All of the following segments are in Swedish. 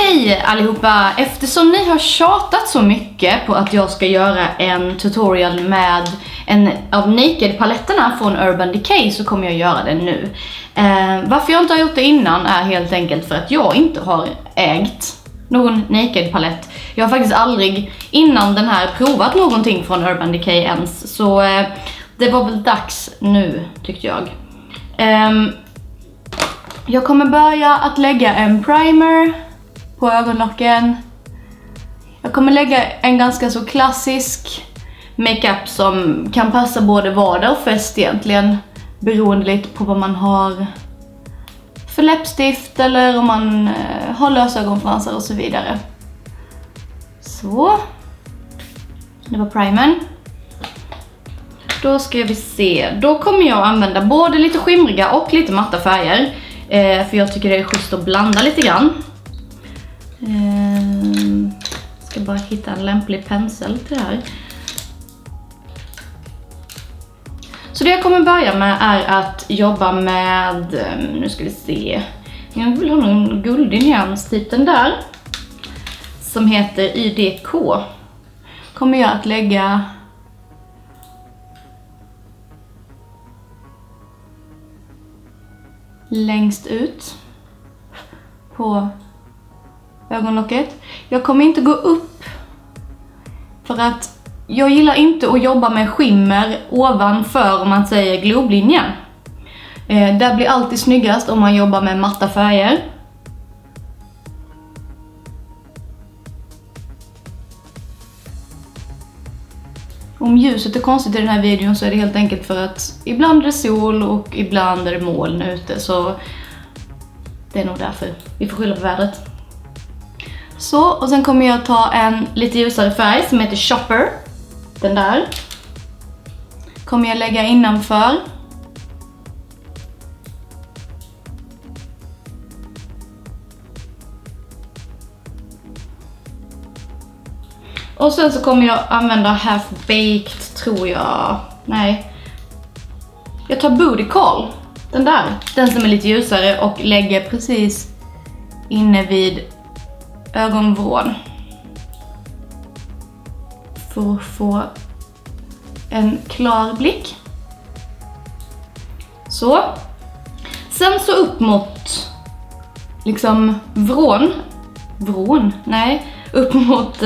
Hej allihopa! Eftersom ni har tjatat så mycket på att jag ska göra en tutorial med en av Naked-paletterna från Urban Decay så kommer jag göra det nu. Varför jag inte har gjort det innan är helt enkelt för att jag inte har ägt någon Naked-palett. Jag har faktiskt aldrig innan den här provat någonting från Urban Decay ens. Så det var väl dags nu tyckte jag. Jag kommer börja att lägga en primer på ögonlocken. Jag kommer lägga en ganska så klassisk makeup som kan passa både vardag och fest egentligen. Beroende lite på vad man har för läppstift eller om man har lösögonfransar och så vidare. Så. Det var primern. Då ska vi se. Då kommer jag använda både lite skimriga och lite matta färger. För jag tycker det är schysst att blanda lite grann. Ska bara hitta en lämplig pensel till det här. Så det jag kommer börja med är att jobba med, nu ska vi se, jag vill ha någon guldig nyans, typ den där, som heter IDK. Kommer jag att lägga längst ut på ögonlocket. Jag kommer inte gå upp för att jag gillar inte att jobba med skimmer ovanför om man säger globlinjen. Det blir alltid snyggast om man jobbar med matta färger. Om ljuset är konstigt i den här videon så är det helt enkelt för att ibland är det sol och ibland är det moln ute, så det är nog därför. Vi får skylla på vädret. Så, och sen kommer jag ta en lite ljusare färg som heter Shopper. Den där. Kommer jag lägga innanför. Och sen så kommer jag använda Half Baked, tror jag. Nej. Jag tar Booty Call. Den där. Den som är lite ljusare och lägger precis inne vid ögonvrån. För att få en klar blick. Så. Sen så upp mot liksom vrån. Nej. Upp mot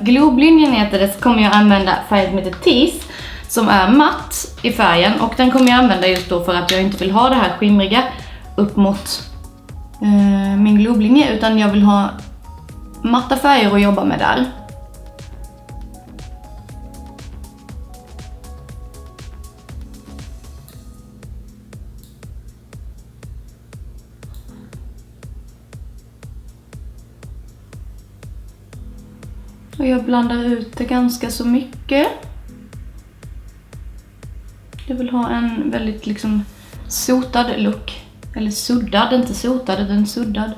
globlinjen heter det, så kommer jag använda färgen som heter Tease, som är matt i färgen, och den kommer jag använda just då för att jag inte vill ha det här skimriga upp mot min globlinje, utan jag vill ha matta färger att jobba med där. Och jag blandar ut det ganska så mycket. Jag vill ha en väldigt liksom sotad look. Eller suddad, inte sotad utan suddad.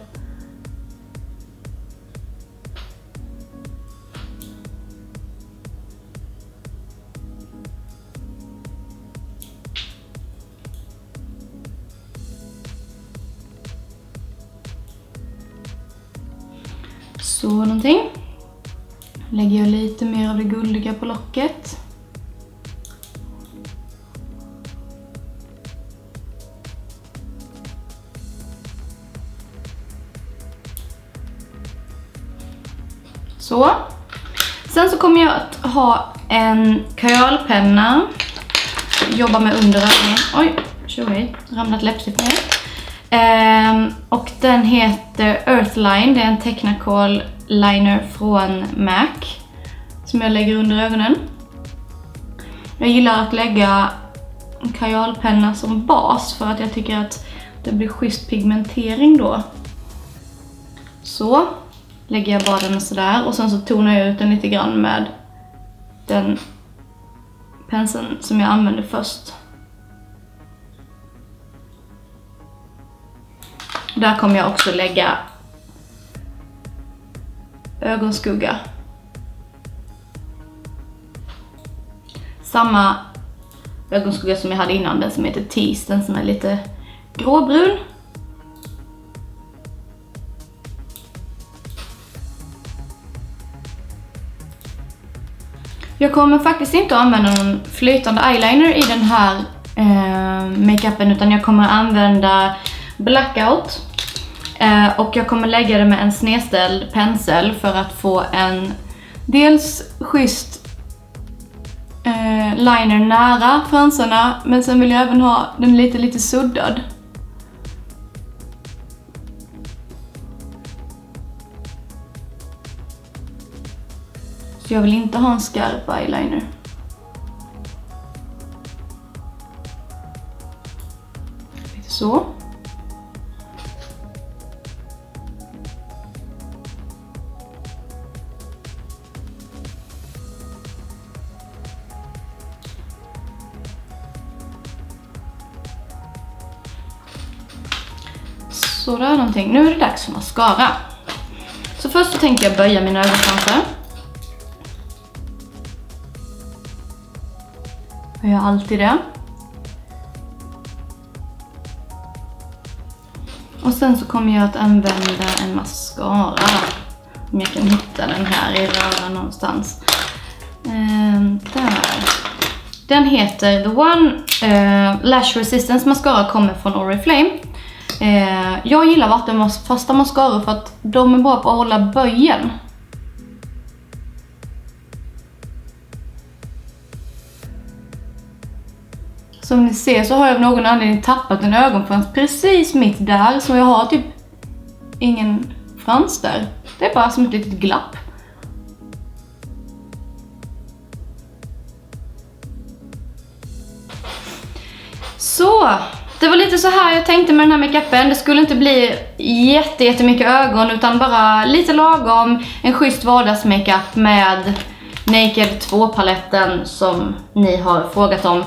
Så någonting. Lägger jag lite mer av det guldiga på locket. Så. Sen så kommer jag att ha en kajalpenna. Jobba med under ögonen. Oj, tjohej. Ramlat läppstift ner. Och den heter Earthline. Det är en Technicolor liner från MAC. Som jag lägger under ögonen. Jag gillar att lägga en kajalpenna som bas för att jag tycker att det blir schysst pigmentering då. Så lägger jag bara den sådär, och sen så tonar jag ut den lite grann med den penseln som jag använde först. Där kommer jag också lägga ögonskugga. Samma ögonskugga som jag hade innan, den som heter Tease, den som är lite gråbrun. Jag kommer faktiskt inte att använda någon flytande eyeliner i den här makeupen, utan jag kommer använda Blackout. Och jag kommer lägga det med en snedställd pensel för att få en dels schysst liner nära fransarna, men sen vill jag även ha den lite suddad. Så jag vill inte ha en skarp eyeliner. Lite så. Så där någonting. Nu är det dags för mascara. Så först så tänker jag böja mina ögonfransar. Jag gör alltid det. Och sen så kommer jag att använda en mascara. Om jag kan hitta den här i röran någonstans. Där. Den heter The One Lash Resistance Mascara, kommer från Oriflame. Jag gillar vattenfasta mascaror för att de är bra på att hålla böjen. Som ni ser så har jag av någon anledning tappat en ögonfrans precis mitt där, så jag har typ ingen frans där. Det är bara som ett litet glapp. Så, det var lite så här jag tänkte med den här makeupen. Det skulle inte bli jättemycket ögon, utan bara lite lagom. En schysst vardagsmakeup med Naked 2-paletten som ni har frågat om.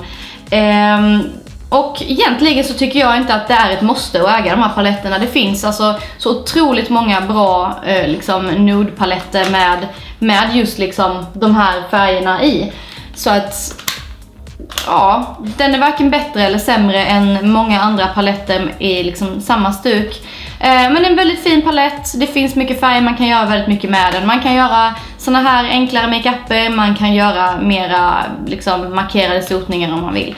Och egentligen så tycker jag inte att det är ett måste att äga de här paletterna. Det finns alltså så otroligt många bra liksom nude-paletter med just liksom de här färgerna i. Så att ja, den är varken bättre eller sämre än många andra paletter i liksom samma stuk. Men en väldigt fin palett. Det finns mycket färger, man kan göra väldigt mycket med den. Man kan göra såna här enklare makeuper, man kan göra mera liksom markerade sotningar om man vill.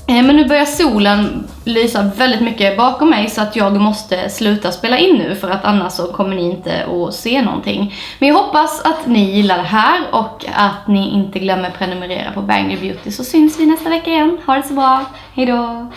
Men nu börjar solen lysa väldigt mycket bakom mig, så att jag måste sluta spela in nu, för att annars så kommer ni inte att se någonting. Men jag hoppas att ni gillar det här och att ni inte glömmer prenumerera på Bangler Beauty, så syns vi nästa vecka igen. Ha det så bra, hejdå!